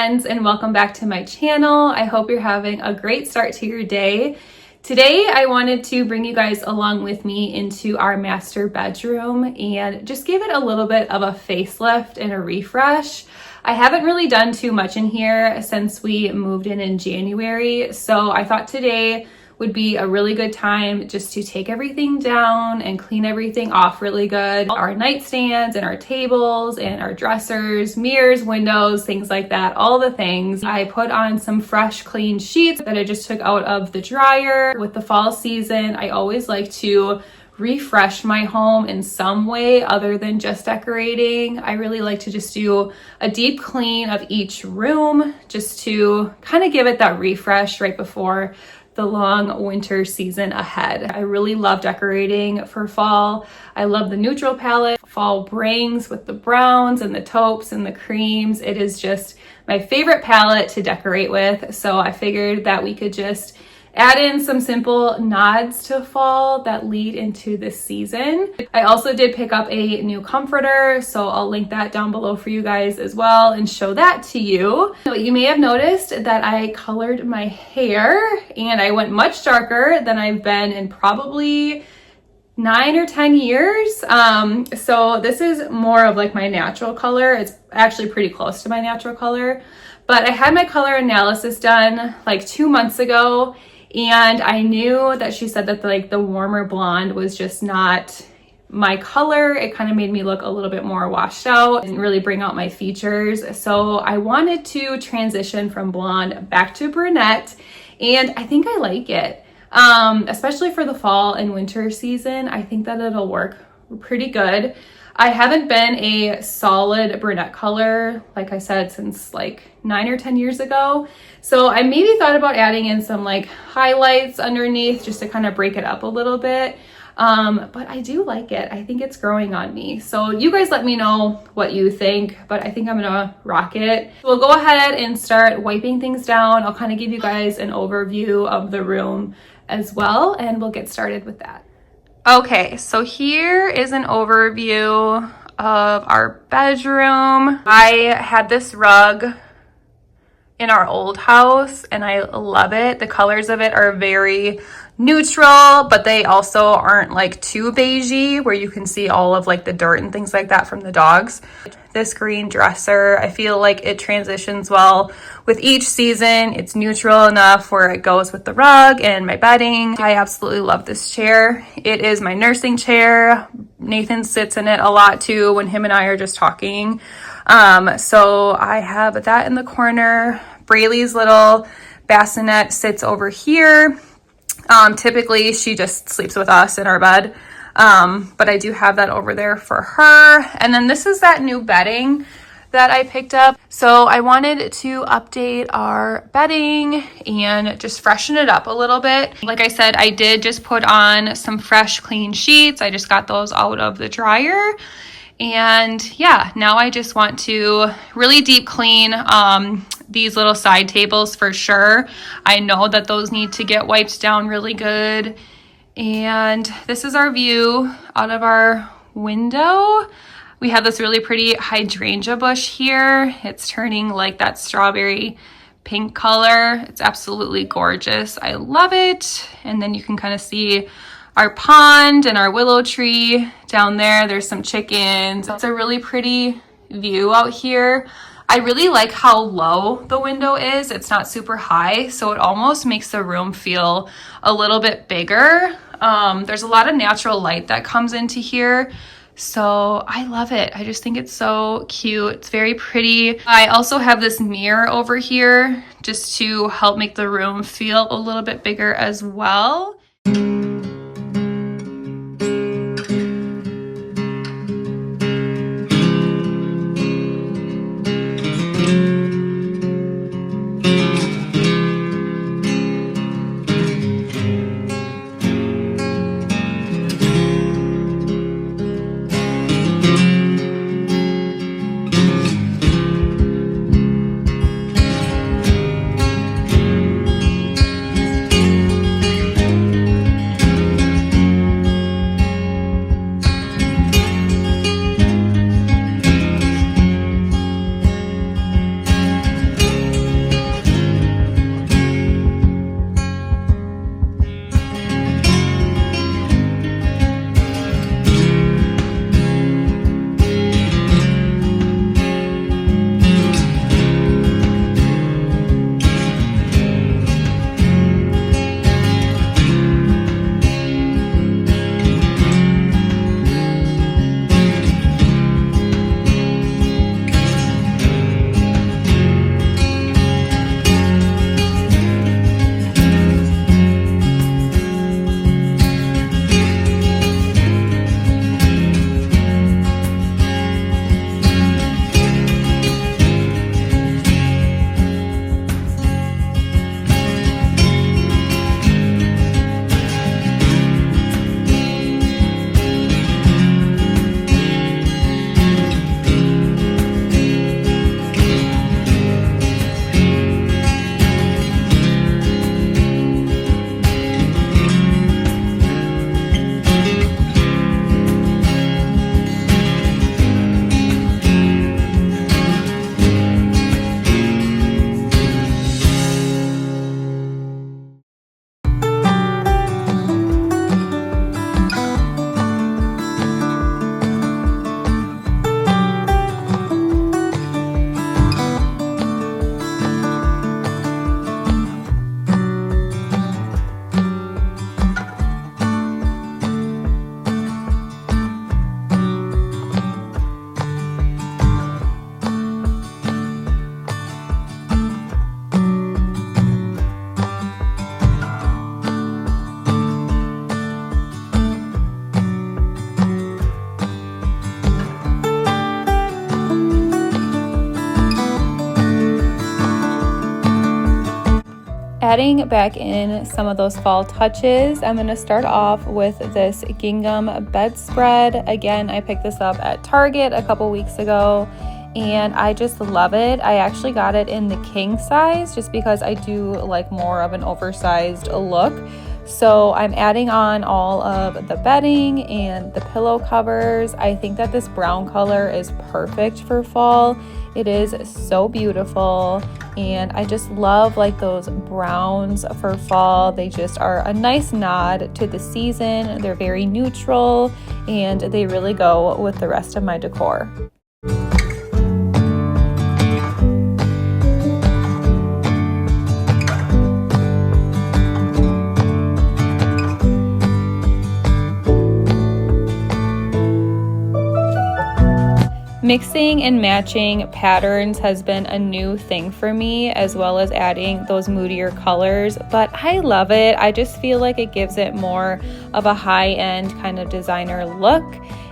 friends, and welcome back to my channel. I hope you're having a great start to your day. Today I wanted to bring you guys along with me into our master bedroom and just give it a little bit of a facelift and a refresh. I haven't really done too much in here since we moved in January, so I thought today would be a really good time just to take everything down and clean everything off really good. Our nightstands and our tables and our dressers, mirrors, windows, things like that, all the things. I put on some fresh clean sheets that I just took out of the dryer. With the fall season, I always like to refresh my home in some way other than just decorating. I really like to just do a deep clean of each room just to kind of give it that refresh right before the long winter season ahead. I really love decorating for fall. I love the neutral palette fall brings with the browns and the taupes and the creams. It is just my favorite palette to decorate with. So I figured that we could just add in some simple nods to fall that lead into this season. I also did pick up a new comforter, so I'll link that down below for you guys as well and show that to you. So you may have noticed that I colored my hair and I went much darker than I've been in probably 9 or 10 years. So this is more of like my natural color. It's actually pretty close to my natural color, but I had my color analysis done like 2 months ago. And I knew that she said that the warmer blonde was just not my color. It kind of made me look a little bit more washed out and really bring out my features. So I wanted to transition from blonde back to brunette, and I think I like it. Especially for the fall and winter season, I think that it'll work pretty good. I haven't been a solid brunette color, like I said, since like 9 or 10 years ago. So I maybe thought about adding in some like highlights underneath just to kind of break it up a little bit. But I do like it. I think it's growing on me. So you guys let me know what you think, but I think I'm gonna rock it. We'll go ahead and start wiping things down. I'll kind of give you guys an overview of the room as well, and we'll get started with that. Okay, so here is an overview of our bedroom. I had this rug in our old house and I love it. The colors of it are very neutral, but they also aren't like too beigey where you can see all of like the dirt and things like that from the dogs. This green dresser, I feel like it transitions well with each season. It's neutral enough where it goes with the rug and my bedding. I absolutely love this chair. It is my nursing chair. Nathan sits in it a lot too when him and I are just talking. So I have that in the corner. Braylee's little bassinet sits over here. Typically she just sleeps with us in our bed. But I do have that over there for her. And then this is that new bedding that I picked up. So I wanted to update our bedding and just freshen it up a little bit. Like I said, I did just put on some fresh clean sheets. I just got those out of the dryer. And yeah, now I just want to really deep clean these little side tables for sure. I know that those need to get wiped down really good. And this is our view out of our window. We have this really pretty hydrangea bush here. It's turning like that strawberry pink color. It's absolutely gorgeous. I love it. And then you can kind of see our pond and our willow tree down there. There's some chickens. It's a really pretty view out here. I really like how low the window is. It's not super high, so it almost makes the room feel a little bit bigger. There's a lot of natural light that comes into here, so I love it. I just think it's so cute. It's very pretty. I also have this mirror over here just to help make the room feel a little bit bigger as well. adding back in some of those fall touches, I'm going to start off with this gingham bedspread. Again, I picked this up at Target a couple weeks ago and I just love it. I actually got it in the king size just because I do like more of an oversized look. So I'm adding on all of the bedding and the pillow covers. I think that this brown color is perfect for fall. It is so beautiful and I just love like those browns for fall. They just are a nice nod to the season. They're very neutral and they really go with the rest of my decor. Mixing and matching patterns has been a new thing for me, as well as adding those moodier colors, but I love it. I just feel like it gives it more of a high-end kind of designer look.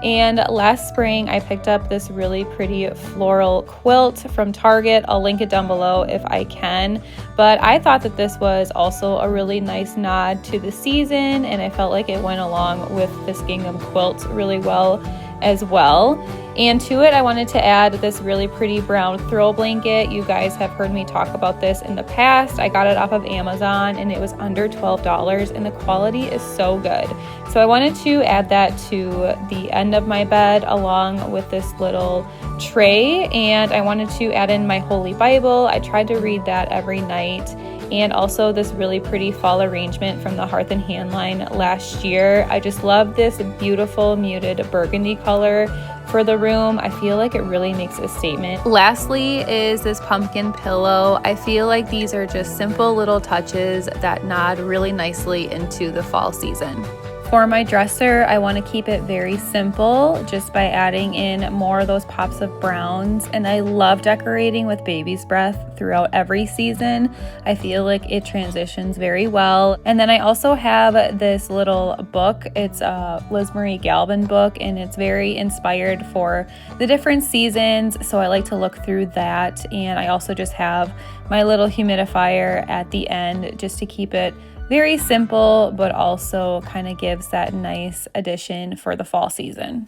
And last spring, I picked up this really pretty floral quilt from Target. I'll link it down below if I can. But I thought that this was also a really nice nod to the season, and I felt like it went along with this gingham quilt really well as well. And to it, I wanted to add this really pretty brown throw blanket. You guys have heard me talk about this in the past. I got it off of Amazon and it was under $12 and the quality is so good. So I wanted to add that to the end of my bed along with this little tray, and I wanted to add in my Holy Bible. I tried to read that every night, and also this really pretty fall arrangement from the Hearth and Hand line last year. I just love this beautiful muted burgundy color for the room. I feel like it really makes a statement. Lastly is this pumpkin pillow. I feel like these are just simple little touches that nod really nicely into the fall season. For my dresser, I want to keep it very simple just by adding in more of those pops of browns. And I love decorating with baby's breath throughout every season. I feel like it transitions very well. And then I also have this little book. It's a Liz Marie Galvin book and it's very inspired for the different seasons. So I like to look through that. And I also just have my little humidifier at the end just to keep it very simple, but also kind of gives that nice addition for the fall season.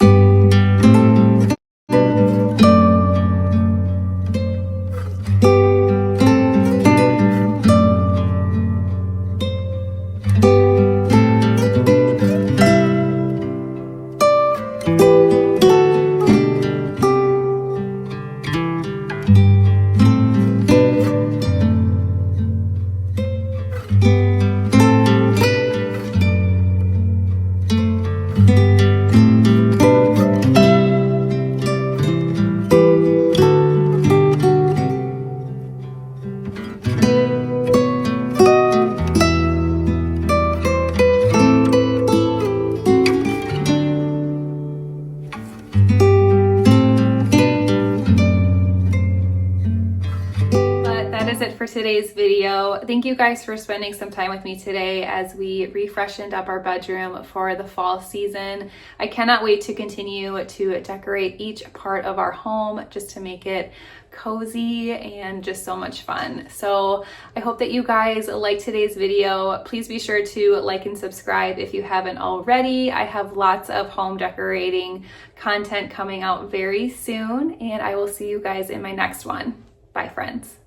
For today's video. Thank you guys for spending some time with me today as we refreshened up our bedroom for the fall season. I cannot wait to continue to decorate each part of our home just to make it cozy and just so much fun. So I hope that you guys liked today's video. Please be sure to like and subscribe if you haven't already. I have lots of home decorating content coming out very soon, and I will see you guys in my next one. Bye, friends.